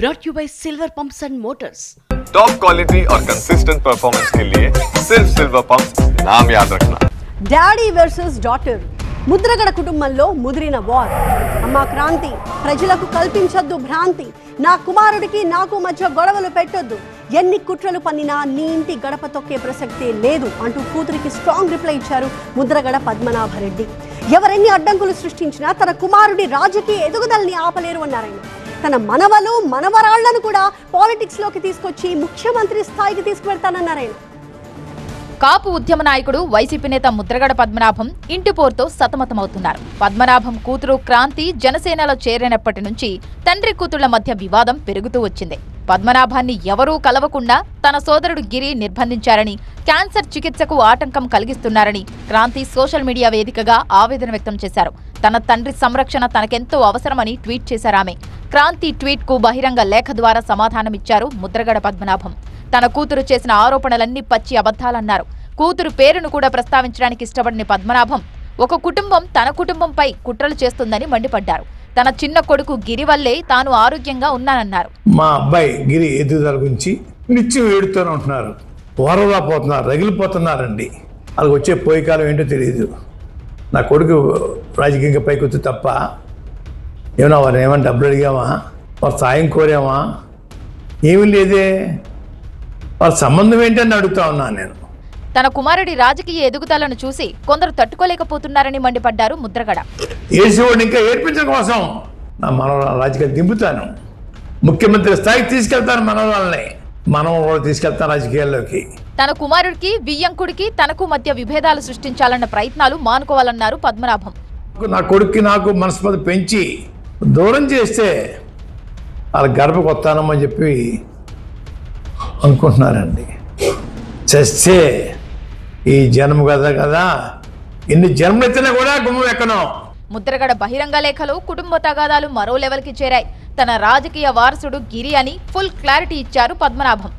brought you by Silver Pumps and Motors. Top quality और consistent performance के लिए सिर्फ सिल्वर पंप्स नाम याद रखना. డాడీ వర్సెస్ డాటర్ ముద్రగడ కుటుంబంలో ముదిరిన వార్. అమ్మా క్రాంతి, ప్రజలకు కల్పించొద్దు భ్రాంతి, నా కుమారుడికి నాకు మధ్య గొడవలు పెట్టొద్దు, ఎన్ని కుట్రలు పన్నినా నీ ఇంటి గడప తొక్కే ప్రసక్తే లేదు అంటూ కూతురికి స్ట్రాంగ్ రిప్లై ఇచ్చారు ముద్రగడ పద్మనాభరెడ్డి. ఎవరెన్ని అడ్డంకులు సృష్టించినా తన కుమారుడి రాజకీయ ఎదుగుదలని ఆపలేరు అన్నారాయన. తన మనవలు మనవరాళ్లను కూడా పాలిటిక్స్ లోకి తీసుకొచ్చి ముఖ్యమంత్రి స్థాయికి తీసుకువెళ్తానన్నారాయన. కాపు ఉద్యమ నాయకుడు వైసీపీ నేత ముద్రగడ పద్మనాభం ఇంటి పోరుతో సతమతమవుతున్నారు. పద్మనాభం కూతురు క్రాంతి జనసేనలో చేరినప్పటి నుంచి తండ్రి కూతుళ్ల మధ్య వివాదం పెరుగుతూ వచ్చింది. పద్మనాభాన్ని ఎవరూ కలవకుండా తన సోదరుడు గిరి నిర్బంధించారని, క్యాన్సర్ చికిత్సకు ఆటంకం కలిగిస్తున్నారని క్రాంతి సోషల్ మీడియా వేదికగా ఆవేదన వ్యక్తం చేశారు. తన తండ్రి సంరక్షణ తనకెంతో అవసరమని ట్వీట్ చేశారామె. క్రాంతి ట్వీట్ కు బహిరంగ లేఖ ద్వారా సమాధానమిచ్చారు ముద్రగడ పద్మనాభం. తన కూతురు చేసిన ఆరోపణలన్నీ పచ్చి అబద్ధాలన్నారు. కూతురు పేరును కూడా ప్రస్తావించడానికి ఇష్టపడని పద్మనాభం ఒక కుటుంబం తన కుటుంబంపై కుట్రలు చేస్తుందని మండిపడ్డారు. తన చిన్న కొడుకు గిరి వల్లే తాను ఆరోగ్యంగా ఉన్నానన్నారు. మా అబ్బాయి గిరి ఎదుగుదల గురించి నిత్యం ఏడుతూనే ఉంటున్నారు, వరవలా పోతున్నారు, రగిలిపోతున్నారండి. వాళ్ళకి వచ్చే పోయే కాలం ఏంటో తెలియదు. నా కొడుకు రాజకీయంగా పైకి వచ్చి తప్ప ఏమన్నా వారు ఏమన్నా డబ్బులు అడిగామా, వారు సాయం కోరామా, ఏమీ లేదే. వాళ్ళ సంబంధం ఏంటని అడుగుతా ఉన్నాను నేను. తన కుమారుడి రాజకీయ ఎదుగుదలను చూసి కొందరు తట్టుకోలేకపోతున్నారని మండిపడ్డారు ముద్రగడ. ఏసీవాడిని ఇంకా ఏడ్పించడం కోసం నా మనవరాలు రాజకీయాలు దింపుతాను, ముఖ్యమంత్రి స్థాయికి తీసుకెళ్తాను, మనవరాలు తీసుకెళ్తాను రాజకీయాల్లోకి. తన కుమారుడికి వియ్యంకుడికి తనకు మధ్య విభేదాలు సృష్టించాలన్న ప్రయత్నాలు మానుకోవాలన్నారు పద్మనాభం. నా కొడుక్కి నాకు మనస్పతి పెంచి దూరం చేస్తే వాళ్ళ గడపకు వస్తానమని చెప్పి అనుకుంటున్నారండి. చస్తే ఈ జన్మ కదా ఎన్ని జన్మలు ఎత్తినా కూడా గుమ్మం ఎక్కను. ముద్రగడ బహిరంగ లేఖలో కుటుంబ తగాదాలు మరో లెవెల్కి చేరాయి. తన రాజకీయ వారసుడు గిరి అని ఫుల్ క్లారిటీ ఇచ్చారు పద్మనాభం.